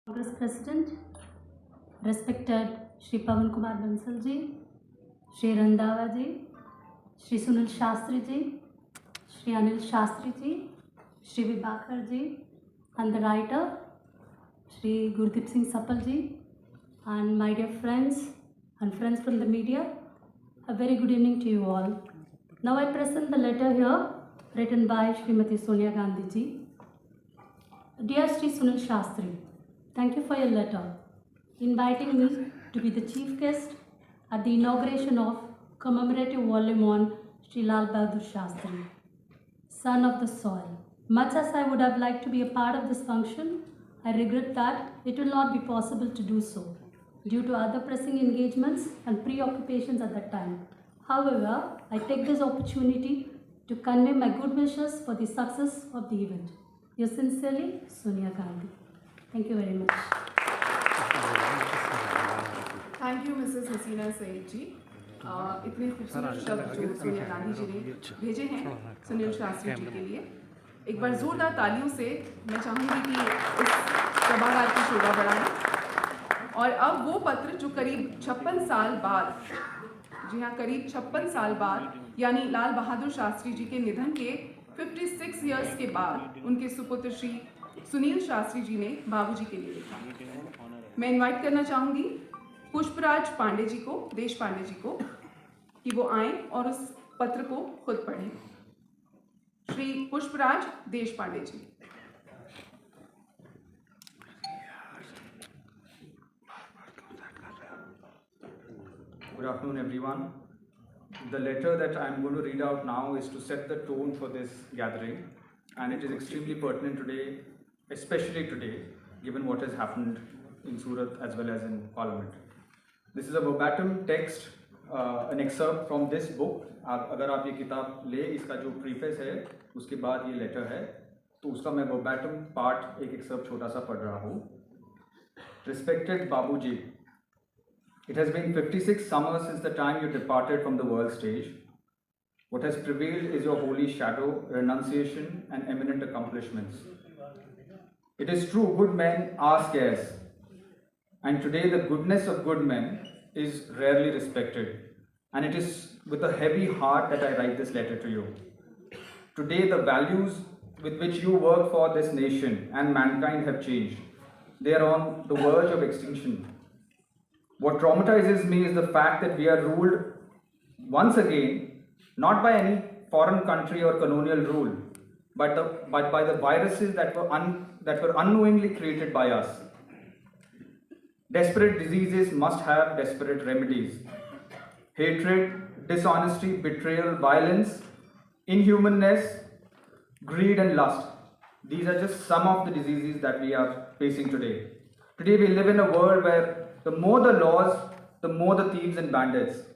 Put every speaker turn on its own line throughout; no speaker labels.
Congress President, respected Shri Pawan Kumar Bansal ji, Shri Randhawa ji, Shri Sunil Shastri ji, Shri Anil Shastri ji, Shri Vibhakar ji, and the writer, Shri Gurdeep Singh Sapal ji, and my dear friends and friends from the media, a very good evening to you all. Now I present the letter here written by Srimati Sonia Gandhi ji. Dear Shri Sunil Shastri, thank you for your letter inviting me to be the chief guest at the inauguration of commemorative volume on Shri Lal Bahadur Shastri, son of the soil. Much as I would have liked to be a part of this function, I regret that it will not be possible to do so due to other pressing engagements and preoccupations at that time. However, I take this opportunity to convey my good wishes for the success of the event. Yours sincerely, Sonia Gandhi. Thank you very much.
Thank you Mrs Hasina Saeed ji. इतने खूबसूरत शब्द जो सोनिया गांधी जी ने भेजे हैं सुनील शास्त्री जी के लिए, एक बार जोरदार तालियों से मैं चाहूँगी कि इस सभागार की शोभा बढ़ाएं। और अब वो पत्र जो करीब 56 साल बाद, जी हाँ, करीब 56 साल बाद, यानी लाल बहादुर शास्त्री जी के निधन के 56 ईयर्स के बाद उनके सुपुत्र श्री सुनील शास्त्री जी ने बाबूजी के लिए लिखा। मैं इनवाइट करना चाहूँगी पुष्पराज पांडे जी को, देश पांडे जी को, कि वो आए और उस पत्र को खुद पढ़ें। श्री पुष्पराज देश Pandey ji.
Good afternoon, everyone. The letter that I am going to read out now is to set the tone for this gathering, and it is extremely pertinent today, especially today, given what has happened in Surat as well as in Parliament. This is a verbatim text, an excerpt from this book. अगर आप ये किताब ले, इसका जो preface है उसके बाद ये लेटर है, तो उसका मैं verbatim पार्ट एक एक्सर्प्ट छोटा सा पढ़ रहा हूँ. Respected Babuji, it has been 56 summers since the time you departed from the world stage. What has prevailed is your holy shadow, renunciation, and eminent accomplishments. It is true, good men are scarce, and today the goodness of good men is rarely respected. And it is with a heavy heart that I write this letter to you. Today the values with which you work for this nation and mankind have changed. They are on the verge of extinction. What traumatizes me is the fact that we are ruled once again not by any foreign country or colonial rule, but by the viruses that were unknowingly created by us. Desperate diseases must have desperate remedies. Hatred, dishonesty, betrayal, violence, inhumanness, greed and lust. These are just some of the diseases that we are facing today. Today we live in a world where the more the laws, the more the thieves and bandits.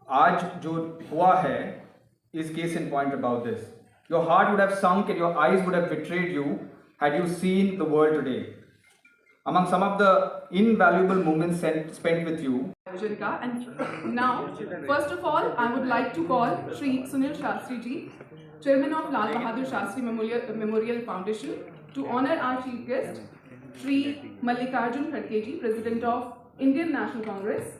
आज जो हुआ है is case in point about this. Your heart would have sunk and your eyes would have betrayed you had you seen the world today. Among some of the invaluable moments spent with you.
And now, first of all, I would like to call Shri Sunil Shastri ji, Chairman of Lal Bahadur Shastri Memorial Foundation, to honor our chief guest, Shri Mallikarjun Khadge ji, President of Indian National Congress.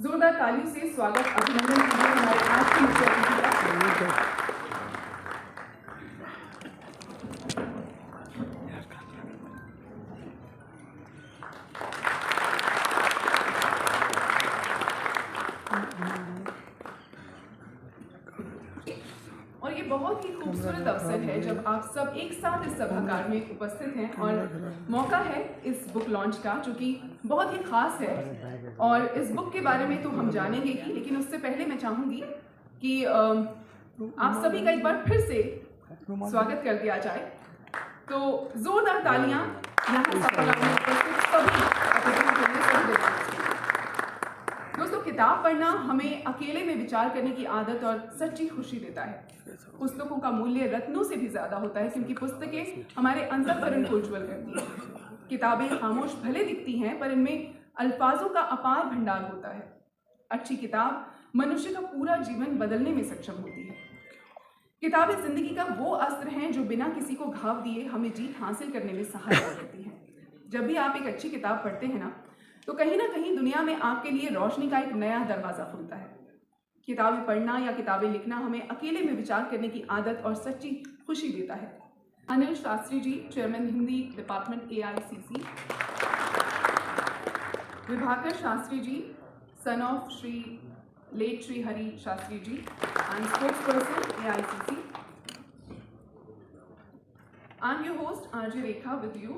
जोरदार तालियों से स्वागत अभिनंदन कीजिए हमारे आज के मुख्य अतिथि का। और ये बहुत ही खूबसूरत अवसर है जब आप सब एक साथ इस सभागार में उपस्थित हैं और मौका है इस बुक लॉन्च का, जो कि बहुत ही खास है। और इस बुक के बारे में तो हम जानेंगे ही, लेकिन उससे पहले मैं चाहूँगी कि आप सभी का एक बार फिर से स्वागत कर दिया जाए। तो जोरदार तालियां यहाँ सभागार में उपस्थित सभी अतिथियों के लिए सभी देना। दोस्तों, किताब पढ़ना हमें अकेले में विचार करने की आदत और सच्ची खुशी देता है। पुस्तकों का मूल्य रत्नों से भी ज्यादा होता है, क्योंकि पुस्तकें हमारे अंतःकरण को उज्ज्वल करती हैं। किताबें खामोश भले दिखती हैं, पर इनमें अल्फाजों का अपार भंडार होता है। अच्छी किताब मनुष्य का पूरा जीवन बदलने में सक्षम होती है। किताबें जिंदगी का वो अस्त्र हैं जो बिना किसी को घाव दिए हमें जीत हासिल करने में सहायता करती हैं। जब भी आप एक अच्छी किताब पढ़ते हैं तो कहीं ना कहीं दुनिया में आपके लिए रोशनी का एक नया दरवाज़ा खुलता है। किताबें पढ़ना या किताबें लिखना हमें अकेले में विचार करने की आदत और सच्ची खुशी देता है। Anil Shastri ji, chairman Hindi department AICC। Vibhakar Shastri ji, son of Shri late Shri Hari Shastri ji and spokesperson AICC. I'm your host RJ Rekha with you.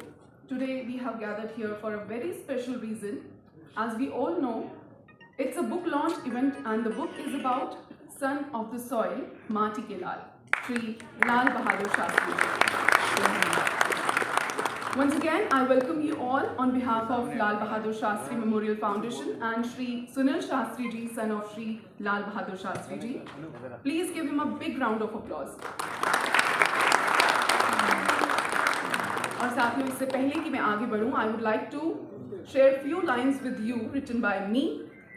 Today we have gathered here for a very special reason. As we all know, it's a book launch event and the book is about Son of the Soil, Mati Ke Lal, Shri Lal Bahadur Shastri. Once again, I welcome you all on behalf of Lal Bahadur Shastri Memorial Foundation and Shri Sunil Shastri ji, son of Shri Lal Bahadur Shastri ji. Please give him a big round of applause. और साथियों, इससे पहले कि मैं आगे बढ़ूं, I would like to share few lines with you written by me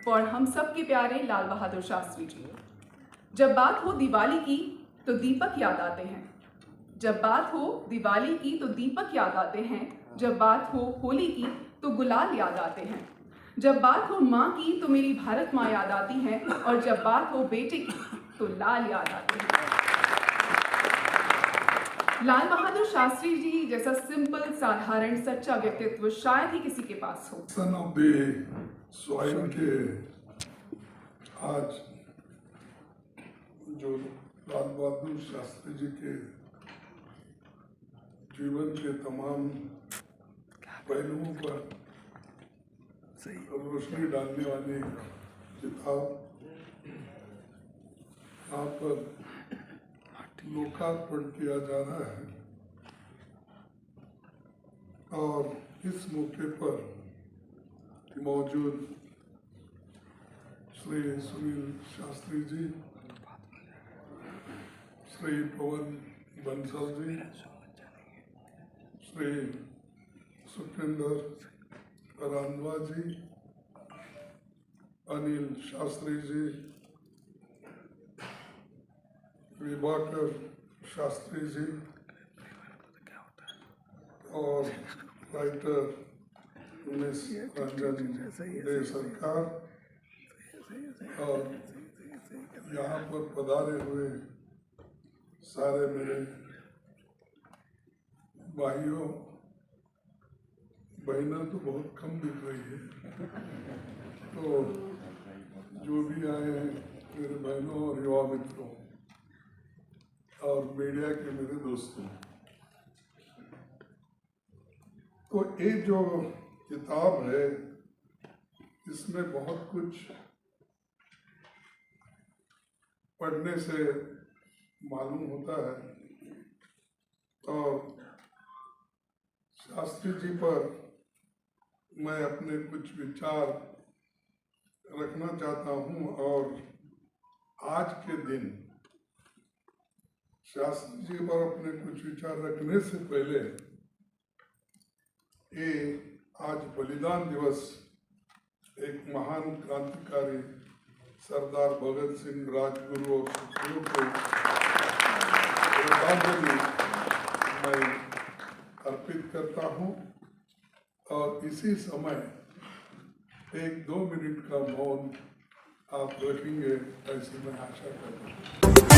for हम सब के प्यारे लाल बहादुर शास्त्री जी। जब बात हो दिवाली की तो दीपक याद आते हैं, जब बात हो दिवाली की तो दीपक याद आते हैं, जब बात हो होली की तो गुलाल याद आते हैं, जब बात हो माँ की तो मेरी भारत माँ याद आती है, और जब बात हो बेटे की तो लाल याद आते हैं। लाल बहादुर शास्त्री जी जैसा सिंपल, साधारण, सच्चा व्यक्तित्व शायद ही किसी के पास हो।
सन ऑफ द सॉइल के आज जो लाल बहादुर शास्त्री जी के जीवन के तमाम पहलुओं पर रोशनी डालने वाली किताब यहाँ पर लोकार्पण किया जा रहा है, और इस मौके पर मौजूद श्री सुनील शास्त्री जी, श्री पवन बंसल जी, श्री सुखविंदर रांधवा जी, अनिल शास्त्री जी, विभाकर शास्त्री जी और राइटर मिस रंजन दे सरकार, और यहाँ पर पधारे हुए सारे मेरे भाइयों बहना तो बहुत कम दिख रही है, तो जो भी आए हैं मेरे बहनों और युवा मित्रों और मीडिया के मेरे दोस्तों, तो ये जो किताब है इसमें बहुत कुछ पढ़ने से मालूम होता है, और शास्त्री जी पर मैं अपने कुछ विचार रखना चाहता हूँ, और आज के दिन शास्त्री जी पर अपने कुछ विचार रखने से पहले ये आज बलिदान दिवस एक महान क्रांतिकारी सरदार भगत सिंह, राजगुरु और सुखदेव को श्रद्धांजलि मैं अर्पित करता हूँ, और इसी समय 1-2 मिनट का मौन आप रखेंगे ऐसी मैं आशा करता हूँ।